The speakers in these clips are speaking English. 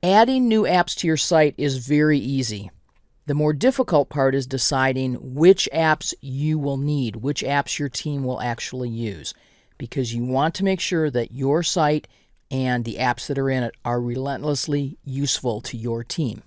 Adding new apps to your site is very easy. The more difficult part is deciding which apps you will need, which apps your team will actually use, because you want to make sure that your site and the apps that are in it are relentlessly useful to your team.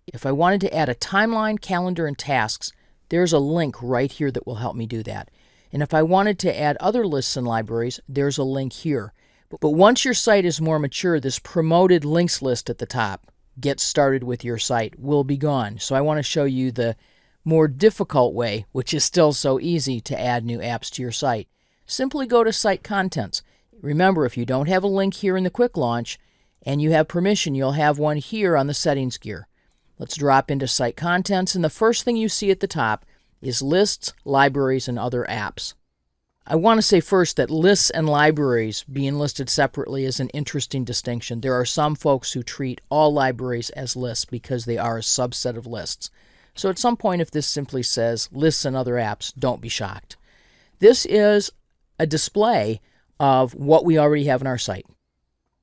If I wanted to add a timeline, calendar, and tasks, there's a link right here that will help me do that. And if I wanted to add other lists and libraries, there's a link here. But once your site is more mature, this promoted links list at the top, get started with your site, will be gone. So I want to show you the more difficult way, which is still so easy, to add new apps to your site. Simply go to Site Contents. Remember, if you don't have a link here in the Quick Launch and you have permission, you'll have one here on the Settings gear. Let's drop into Site Contents, and the first thing you see at the top is Lists, Libraries, and Other Apps. I want to say first that lists and libraries being listed separately is an interesting distinction. There are some folks who treat all libraries as lists because they are a subset of lists. So at some point, if this simply says Lists and Other Apps, don't be shocked. This is a display of what we already have in our site.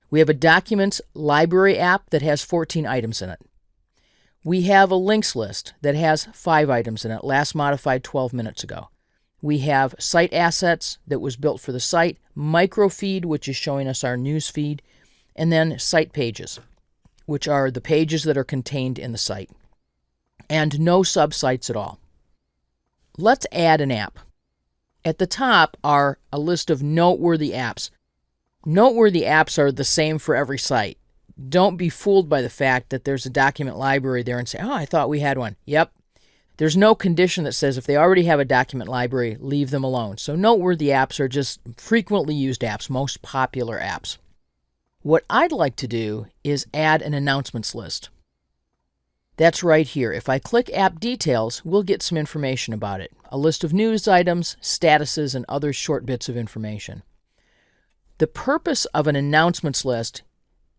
We have a Documents library app that has 14 items in it. We have a links list that has 5 items in it, last modified 12 minutes ago. We have Site Assets that was built for the site, Microfeed, which is showing us our news feed, and then Site Pages, which are the pages that are contained in the site, and no subsites at all. Let's add an app. At the top are a list of noteworthy apps. Noteworthy apps are the same for every site. Don't be fooled by the fact that there's a document library there and say, oh, I thought we had one. Yep. There's no condition that says if they already have a document library, leave them alone. So noteworthy apps are just frequently used apps, most popular apps. What I'd like to do is add an announcements list. That's right here. If I click App Details, we'll get some information about it. A list of news items, statuses, and other short bits of information. The purpose of an announcements list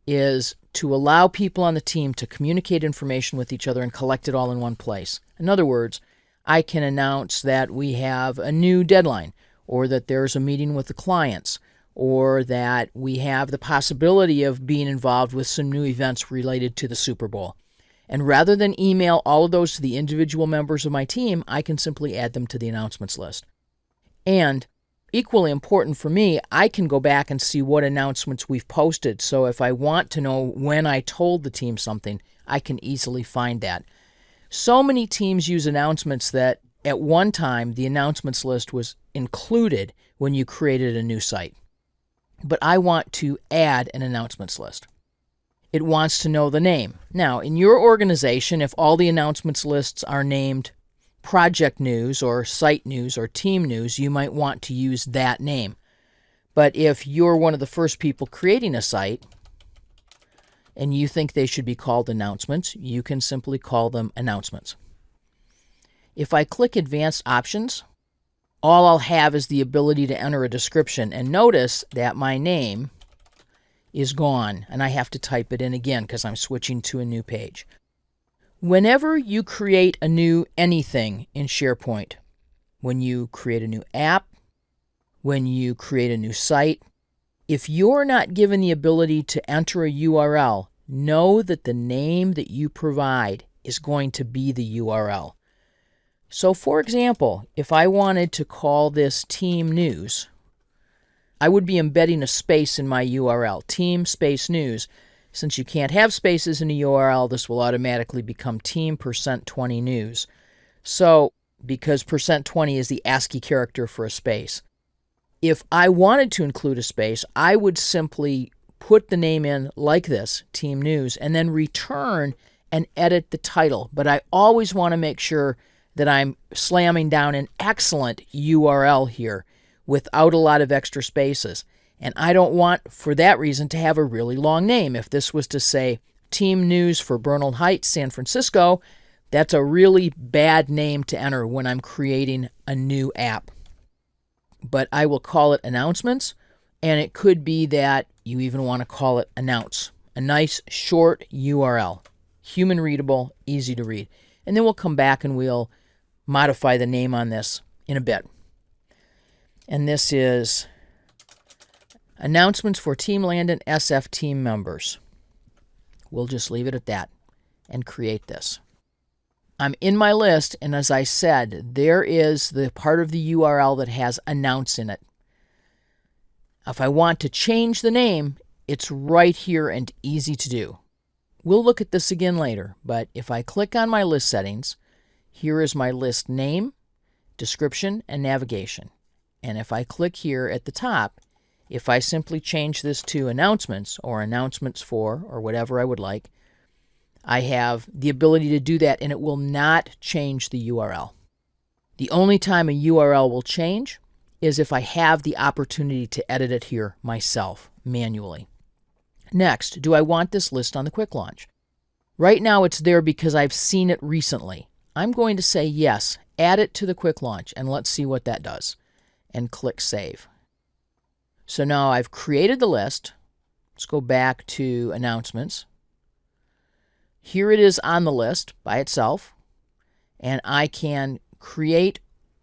is to allow people on the team to communicate information with each other and collect it all in one place. In other words, I can announce that we have a new deadline, or that there's a meeting with the clients, or that we have the possibility of being involved with some new events related to the Super Bowl. And rather than email all of those to the individual members of my team, I can simply add them to the announcements list. And equally important for me, I can go back and see what announcements we've posted. So if I want to know when I told the team something, I can easily find that. So many teams use announcements that at one time the announcements list was included when you created a new site. But I want to add an announcements list. It wants to know the name. Now, in your organization, if all the announcements lists are named Project News or Site News or Team News, you might want to use that name. But if you're one of the first people creating a site and you think they should be called announcements, you can simply call them announcements. If I click Advanced Options, all I'll have is the ability to enter a description. And notice that my name is gone, and I have to type it in again because I'm switching to a new page. Whenever you create a new anything in SharePoint, when you create a new app, when you create a new site, if you're not given the ability to enter a URL, know that the name that you provide is going to be the URL. So for example, if I wanted to call this Team News, I would be embedding a space in my URL, team space news. Since you can't have spaces in a URL, this will automatically become team%20 news. So, because %20 is the ASCII character for a space. If I wanted to include a space, I would simply put the name in like this, Team News, and then return and edit the title. But I always want to make sure that I'm slamming down an excellent URL here without a lot of extra spaces. And I don't want, for that reason, to have a really long name. If this was to say Team News for Bernal Heights, San Francisco, that's a really bad name to enter when I'm creating a new app. But I will call it Announcements, and it could be that you even want to call it Announce. A nice short URL. Human readable, easy to read. And then we'll come back and we'll modify the name on this in a bit. And this is Announcements for Team Landon SF team members. We'll just leave it at that and create this. I'm in my list, and as I said, there is the part of the URL that has announce in it. If I want to change the name, it's right here and easy to do. We'll look at this again later, but if I click on my list settings, here is my list name, description, and navigation. And if I click here at the top, if I simply change this to announcements or announcements for or whatever I would like, I have the ability to do that, and it will not change the URL. The only time a URL will change is if I have the opportunity to edit it here myself manually. Next, do I want this list on the quick launch? Right now it's there because I've seen it recently. I'm going to say yes, add it to the quick launch, and let's see what that does. And click Save. So now I've created the list. Let's go back to announcements. Here it is on the list by itself, and I can create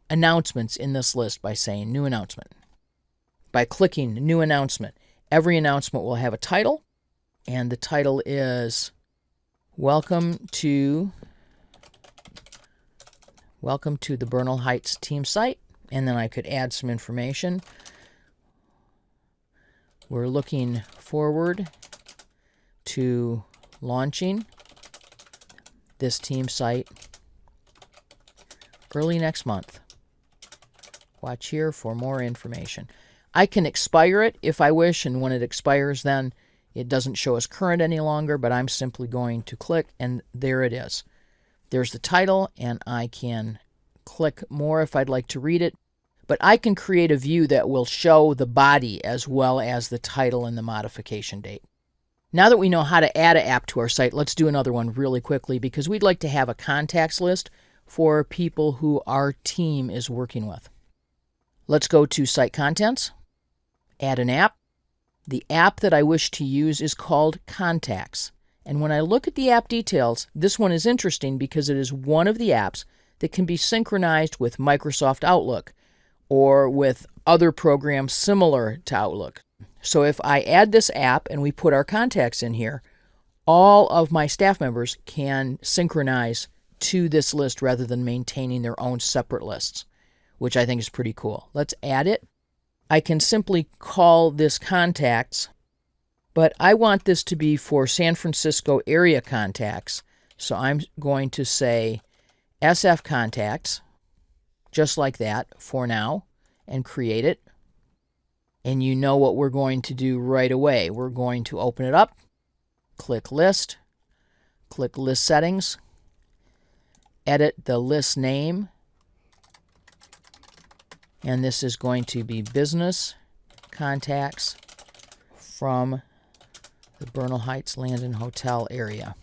announcements in this list by saying New Announcement. By clicking New Announcement, every announcement will have a title, and the title is Welcome to the Bernal Heights team site, and then I could add some information. We're looking forward to launching this team site early next month. Watch here for more information. I can expire it if I wish, and when it expires, then it doesn't show as current any longer, but I'm simply going to click, and there it is. There's the title, and I can click more if I'd like to read it, but I can create a view that will show the body as well as the title and the modification date. Now that we know how to add an app to our site, let's do another one really quickly because we'd like to have a contacts list for people who our team is working with. Let's go to Site Contents, add an app. The app that I wish to use is called Contacts. And when I look at the app details, this one is interesting because it is one of the apps that can be synchronized with Microsoft Outlook or with other programs similar to Outlook. So if I add this app and we put our contacts in here, all of my staff members can synchronize to this list rather than maintaining their own separate lists, which I think is pretty cool. Let's add it. I can simply call this contacts, but I want this to be for San Francisco area contacts. So I'm going to say SF contacts, just like that for now, and create it. And you know what we're going to do right away. We're going to open it up, click List Settings, edit the list name, and this is going to be Business Contacts from the Bernal Heights Landon Hotel area.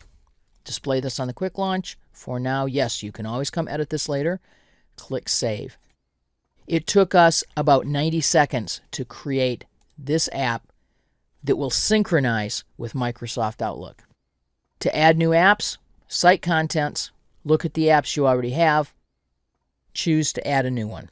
Display this on the quick launch. For now, yes, you can always come edit this later. Click Save. It took us about 90 seconds to create this app that will synchronize with Microsoft Outlook. To add new apps, Site Contents, look at the apps you already have, choose to add a new one.